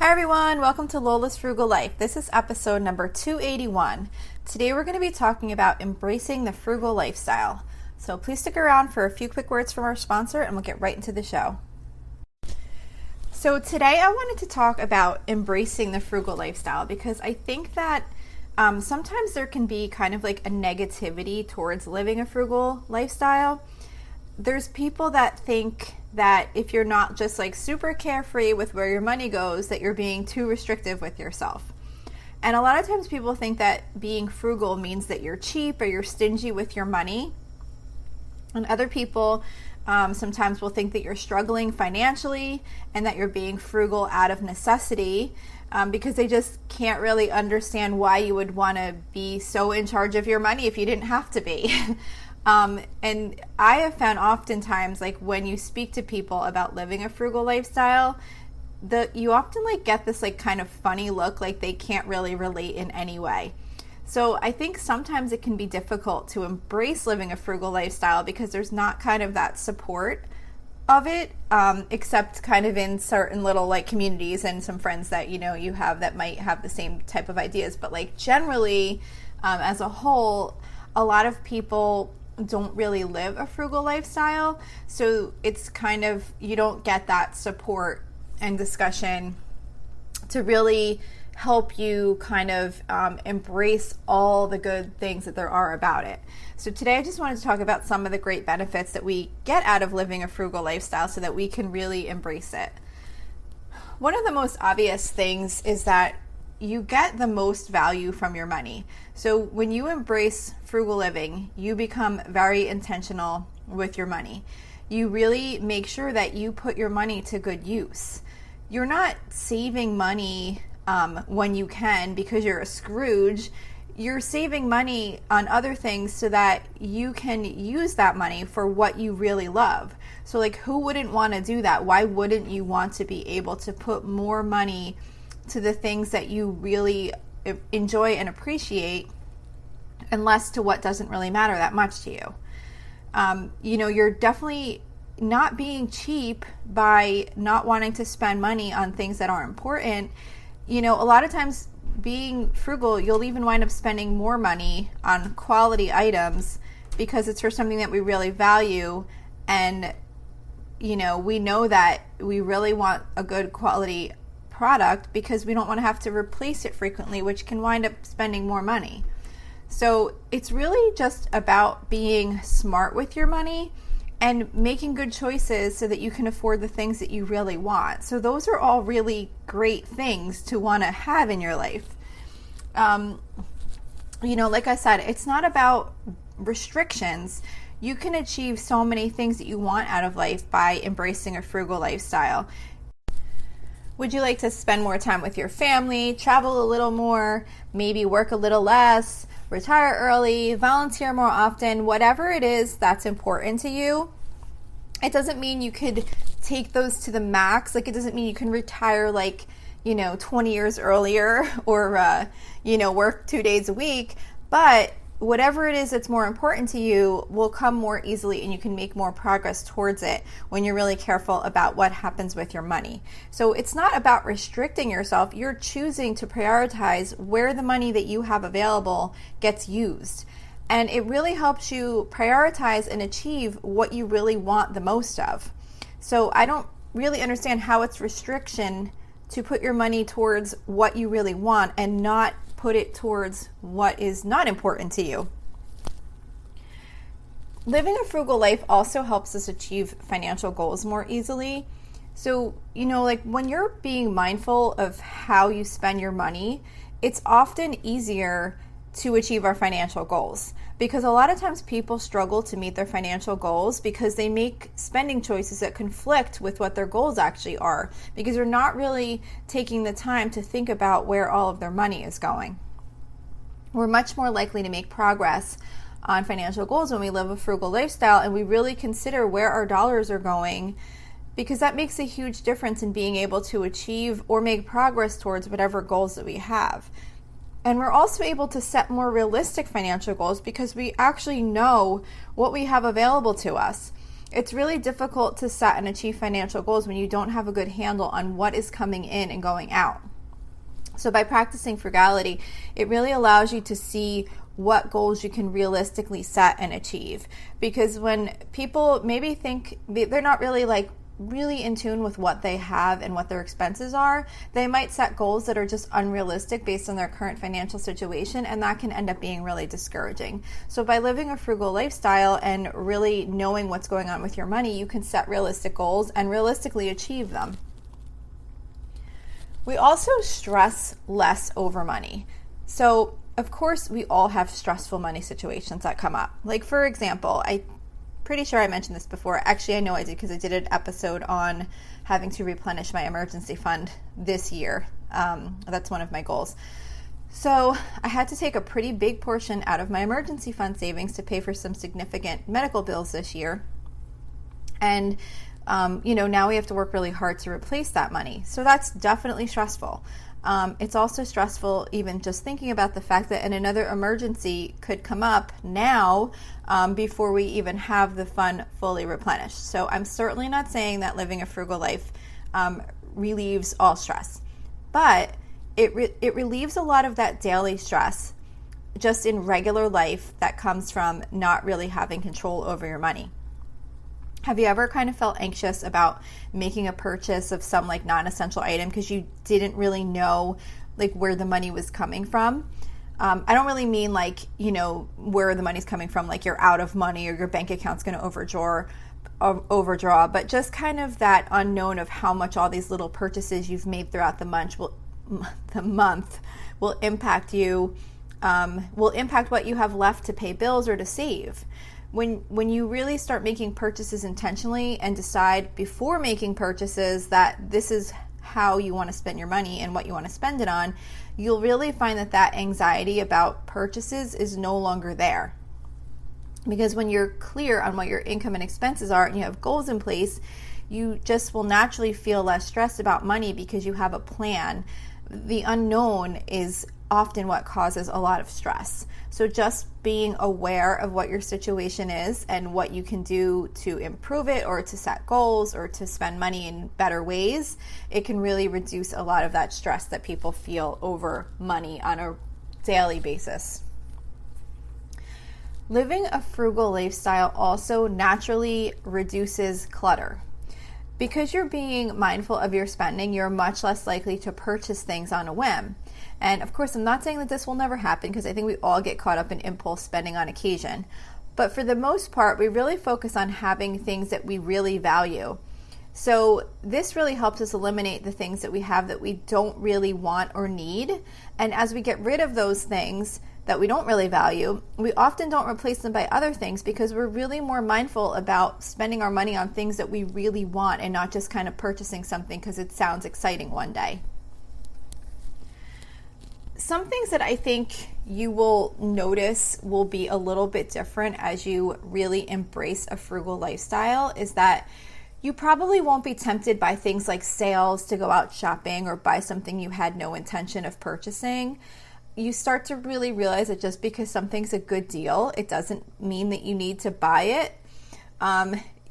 Hi everyone, welcome to Lola's Frugal Life. This is episode number 281. Today we're going to be talking about embracing the frugal lifestyle. So please stick around for a few quick words from our sponsor and we'll get right into the show. So today I wanted to talk about embracing the frugal lifestyle because I think that sometimes there can be kind of like a negativity towards living a frugal lifestyle. There's people that think that if you're not just like super carefree with where your money goes, that you're being too restrictive with yourself. And a lot of times people think that being frugal means that you're cheap or you're stingy with your money. And other people sometimes will think that you're struggling financially and that you're being frugal out of necessity because they just can't really understand why you would want to be so in charge of your money if you didn't have to be. And I have found oftentimes, like when you speak to people about living a frugal lifestyle, you often like get this like kind of funny look, like they can't really relate in any way. So I think sometimes it can be difficult to embrace living a frugal lifestyle because there's not kind of that support of it, except kind of in certain little like communities and some friends that you have that might have the same type of ideas. But like generally, as a whole, a lot of people don't really live a frugal lifestyle, so it's kind of, you don't get that support and discussion to really help you kind of embrace all the good things that there are about it. So today I just wanted to talk about some of the great benefits that we get out of living a frugal lifestyle so that we can really embrace it. One of the most obvious things is that you get the most value from your money. So when you embrace frugal living, you become very intentional with your money. You really make sure that you put your money to good use. You're not saving money when you can because you're a Scrooge. You're saving money on other things so that you can use that money for what you really love. So like, who wouldn't want to do that? Why wouldn't you want to be able to put more money to the things that you really enjoy and appreciate, and less to what doesn't really matter that much to you? You're definitely not being cheap by not wanting to spend money on things that aren't important. A lot of times being frugal, you'll even wind up spending more money on quality items because it's for something that we really value. And, we know that we really want a good quality product because we don't want to have to replace it frequently, which can wind up spending more money. So it's really just about being smart with your money and making good choices so that you can afford the things that you really want. So those are all really great things to want to have in your life. Like I said, it's not about restrictions. You can achieve so many things that you want out of life by embracing a frugal lifestyle. Would you like to spend more time with your family, travel a little more, maybe work a little less, retire early, volunteer more often, whatever it is that's important to you? It doesn't mean you could take those to the max. Like, it doesn't mean you can retire 20 years earlier or, work 2 days a week. But whatever it is that's more important to you will come more easily, and you can make more progress towards it when you're really careful about what happens with your money. So it's not about restricting yourself. You're choosing to prioritize where the money that you have available gets used. And it really helps you prioritize and achieve what you really want the most of. So I don't really understand how it's restriction to put your money towards what you really want and not put it towards what is not important to you. Living a frugal life also helps us achieve financial goals more easily. So, when you're being mindful of how you spend your money, it's often easier to achieve our financial goals, because a lot of times people struggle to meet their financial goals because they make spending choices that conflict with what their goals actually are, because they're not really taking the time to think about where all of their money is going. We're much more likely to make progress on financial goals when we live a frugal lifestyle and we really consider where our dollars are going, because that makes a huge difference in being able to achieve or make progress towards whatever goals that we have. And we're also able to set more realistic financial goals because we actually know what we have available to us. It's really difficult to set and achieve financial goals when you don't have a good handle on what is coming in and going out. So by practicing frugality, it really allows you to see what goals you can realistically set and achieve. Because when people maybe think they're not really in tune with what they have and what their expenses are, they might set goals that are just unrealistic based on their current financial situation, and that can end up being really discouraging. So by living a frugal lifestyle and really knowing what's going on with your money, you can set realistic goals and realistically achieve them. We also stress less over money. So of course we all have stressful money situations that come up. Like for example, pretty sure I mentioned this before. Actually, I know I did because I did an episode on having to replenish my emergency fund this year. That's one of my goals. So I had to take a pretty big portion out of my emergency fund savings to pay for some significant medical bills this year. And, now we have to work really hard to replace that money. So that's definitely stressful. It's also stressful even just thinking about the fact that another emergency could come up now before we even have the fund fully replenished. So I'm certainly not saying that living a frugal life relieves all stress, but it relieves a lot of that daily stress just in regular life that comes from not really having control over your money. Have you ever kind of felt anxious about making a purchase of some non-essential item because you didn't really know where the money was coming from? I don't really mean where the money's coming from, like you're out of money or your bank account's going to overdraw, but just kind of that unknown of how much all these little purchases you've made throughout the month will impact you, will impact what you have left to pay bills or to save. When you really start making purchases intentionally and decide before making purchases that this is how you want to spend your money and what you want to spend it on, you'll really find that anxiety about purchases is no longer there. Because when you're clear on what your income and expenses are and you have goals in place, you just will naturally feel less stressed about money because you have a plan. The unknown is often what causes a lot of stress. So just being aware of what your situation is and what you can do to improve it or to set goals or to spend money in better ways, it can really reduce a lot of that stress that people feel over money on a daily basis. Living a frugal lifestyle also naturally reduces clutter. Because you're being mindful of your spending, you're much less likely to purchase things on a whim. And of course, I'm not saying that this will never happen because I think we all get caught up in impulse spending on occasion. But for the most part, we really focus on having things that we really value. So this really helps us eliminate the things that we have that we don't really want or need. And as we get rid of those things that we don't really value, we often don't replace them by other things because we're really more mindful about spending our money on things that we really want and not just kind of purchasing something because it sounds exciting one day. Some things that I think you will notice will be a little bit different as you really embrace a frugal lifestyle is that you probably won't be tempted by things like sales to go out shopping or buy something you had no intention of purchasing. You start to really realize that just because something's a good deal, it doesn't mean that you need to buy it.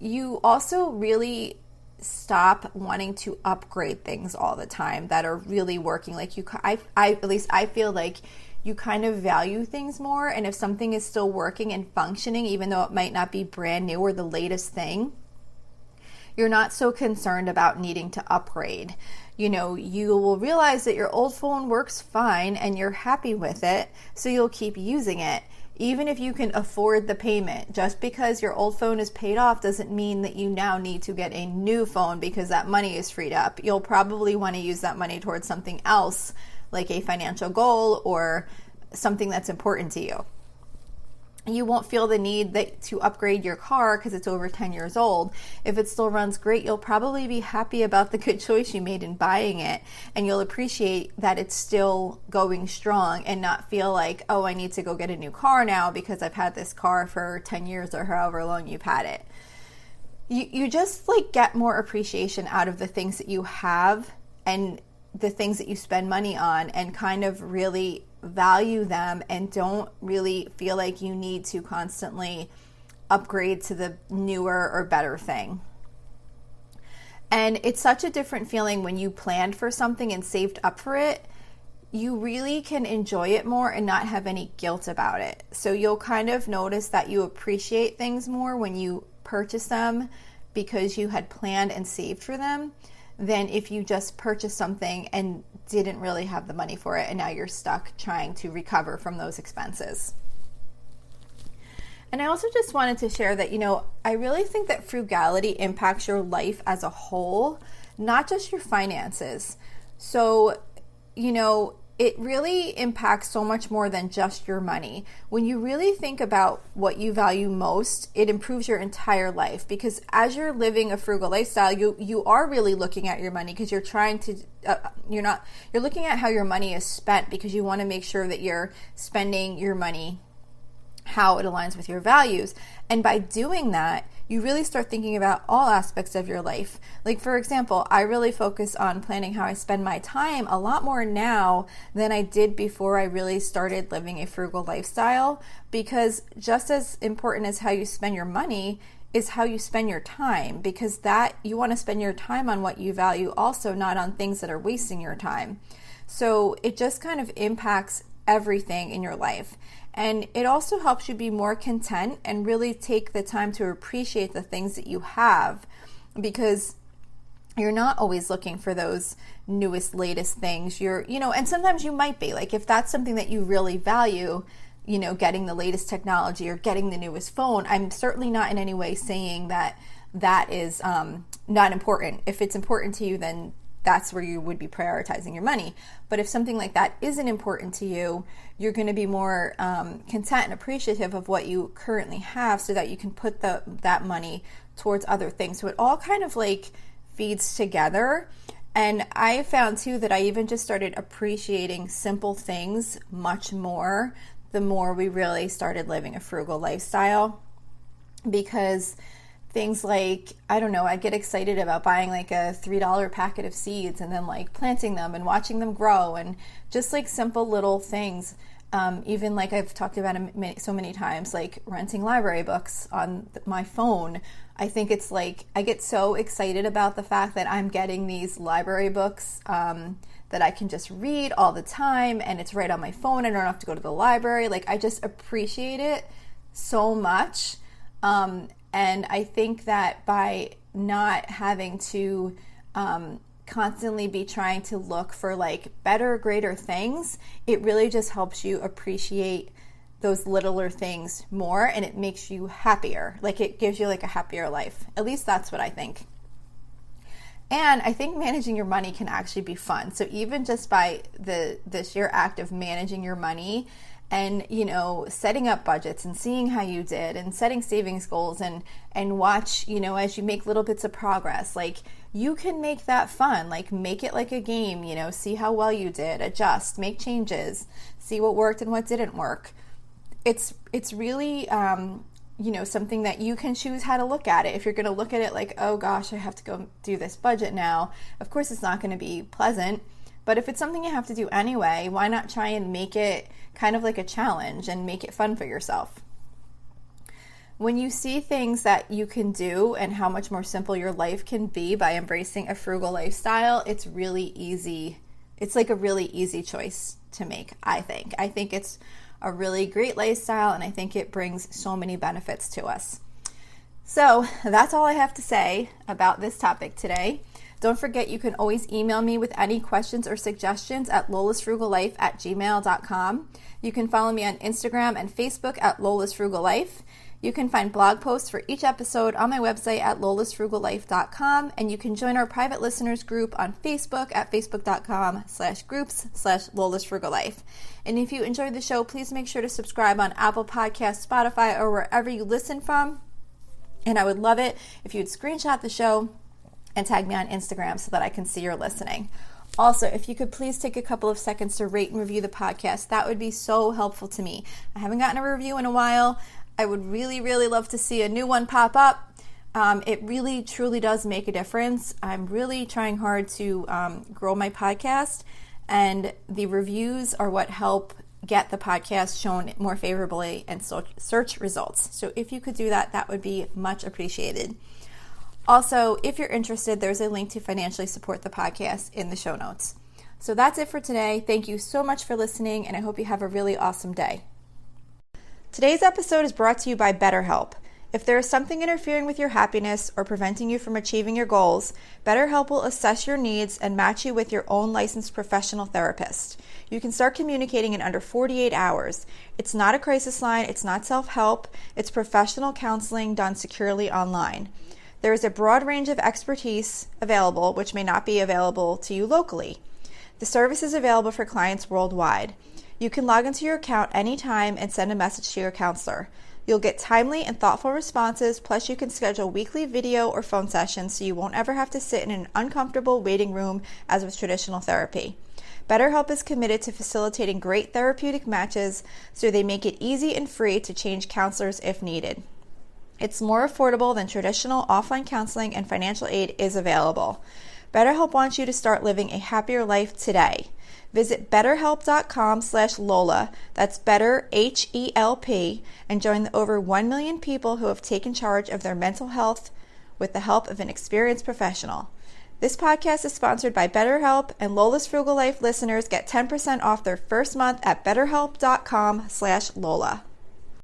You also really stop wanting to upgrade things all the time that are really working. At least I feel like you kind of value things more. And if something is still working and functioning, even though it might not be brand new or the latest thing, you're not so concerned about needing to upgrade. You will realize that your old phone works fine and you're happy with it, so you'll keep using it. Even if you can afford the payment, just because your old phone is paid off doesn't mean that you now need to get a new phone because that money is freed up. You'll probably want to use that money towards something else, like a financial goal or something that's important to you. You won't feel the need to upgrade your car because it's over 10 years old. If it still runs great, you'll probably be happy about the good choice you made in buying it, and you'll appreciate that it's still going strong and not feel like, oh, I need to go get a new car now because I've had this car for 10 years or however long you've had it. You just get more appreciation out of the things that you have and the things that you spend money on, and kind of really value them and don't really feel like you need to constantly upgrade to the newer or better thing. And it's such a different feeling when you planned for something and saved up for it. You really can enjoy it more and not have any guilt about it. So you'll kind of notice that you appreciate things more when you purchase them because you had planned and saved for them than if you just purchased something and didn't really have the money for it and now you're stuck trying to recover from those expenses. And I also just wanted to share that, I really think that frugality impacts your life as a whole, not just your finances. So, it really impacts so much more than just your money. When you really think about what you value most, it improves your entire life, because as you're living a frugal lifestyle, you are really looking at your money because you're trying to, you're looking at how your money is spent because you want to make sure that you're spending your money how it aligns with your values. And by doing that, you really start thinking about all aspects of your life. Like, for example, I really focus on planning how I spend my time a lot more now than I did before I really started living a frugal lifestyle, because just as important as how you spend your money is how you spend your time, because that you want to spend your time on what you value also, not on things that are wasting your time. So it just kind of impacts everything in your life. And it also helps you be more content and really take the time to appreciate the things that you have, because you're not always looking for those newest, latest things. And sometimes you might be, like, if that's something that you really value, getting the latest technology or getting the newest phone. I'm certainly not in any way saying that is not important. If it's important to you, then that's where you would be prioritizing your money. But if something like that isn't important to you, you're going to be more content and appreciative of what you currently have so that you can put that money towards other things. So it all kind of like feeds together. And I found too that I even just started appreciating simple things much more the more we really started living a frugal lifestyle, because things like, I don't know, I get excited about buying like a $3 packet of seeds and then like planting them and watching them grow, and just like simple little things. Even like I've talked about so many times, like renting library books on my phone. I think it's like, I get so excited about the fact that I'm getting these library books that I can just read all the time, and it's right on my phone. I don't have to go to the library. Like, I just appreciate it so much. And I think that by not having to constantly be trying to look for like better, greater things, it really just helps you appreciate those littler things more, and it makes you happier. Like, it gives you like a happier life. At least that's what I think. And I think managing your money can actually be fun. So even just by the sheer act of managing your money and, setting up budgets and seeing how you did and setting savings goals and watch, as you make little bits of progress, like, you can make that fun. Like, make it like a game, see how well you did, adjust, make changes, see what worked and what didn't work. It's really, something that you can choose how to look at it. If you're going to look at it like, oh gosh, I have to go do this budget now, of course it's not going to be pleasant. But if it's something you have to do anyway, why not try and make it kind of like a challenge and make it fun for yourself? When you see things that you can do and how much more simple your life can be by embracing a frugal lifestyle, it's really easy. It's like a really easy choice to make, I think. I think it's a really great lifestyle, and I think it brings so many benefits to us. So that's all I have to say about this topic today. Don't forget, you can always email me with any questions or suggestions at lolasfrugallife@gmail.com. You can follow me on Instagram and Facebook at lolasfrugallife. You can find blog posts for each episode on my website at lolasfrugallife.com, and you can join our private listeners group on Facebook at facebook.com/groups/lolasfrugallife. And if you enjoyed the show, please make sure to subscribe on Apple Podcasts, Spotify, or wherever you listen from. And I would love it if you'd screenshot the show and tag me on Instagram so that I can see you're listening. Also, if you could please take a couple of seconds to rate and review the podcast, that would be so helpful to me. I haven't gotten a review in a while. I would really, really love to see a new one pop up. It really, truly does make a difference. I'm really trying hard to grow my podcast, and the reviews are what help get the podcast shown more favorably in search results. So if you could do that, that would be much appreciated. Also, if you're interested, there's a link to financially support the podcast in the show notes. So that's it for today. Thank you so much for listening, and I hope you have a really awesome day. Today's episode is brought to you by BetterHelp. If there is something interfering with your happiness or preventing you from achieving your goals, BetterHelp will assess your needs and match you with your own licensed professional therapist. You can start communicating in under 48 hours. It's not a crisis line, it's not self-help, it's professional counseling done securely online. There is a broad range of expertise available, which may not be available to you locally. The service is available for clients worldwide. You can log into your account anytime and send a message to your counselor. You'll get timely and thoughtful responses, plus you can schedule weekly video or phone sessions so you won't ever have to sit in an uncomfortable waiting room as with traditional therapy. BetterHelp is committed to facilitating great therapeutic matches, so they make it easy and free to change counselors if needed. It's more affordable than traditional offline counseling, and financial aid is available. BetterHelp wants you to start living a happier life today. Visit betterhelp.com/Lola, that's better HELP, and join the over 1 million people who have taken charge of their mental health with the help of an experienced professional. This podcast is sponsored by BetterHelp, and Lola's Frugal Life listeners get 10% off their first month at betterhelp.com/Lola.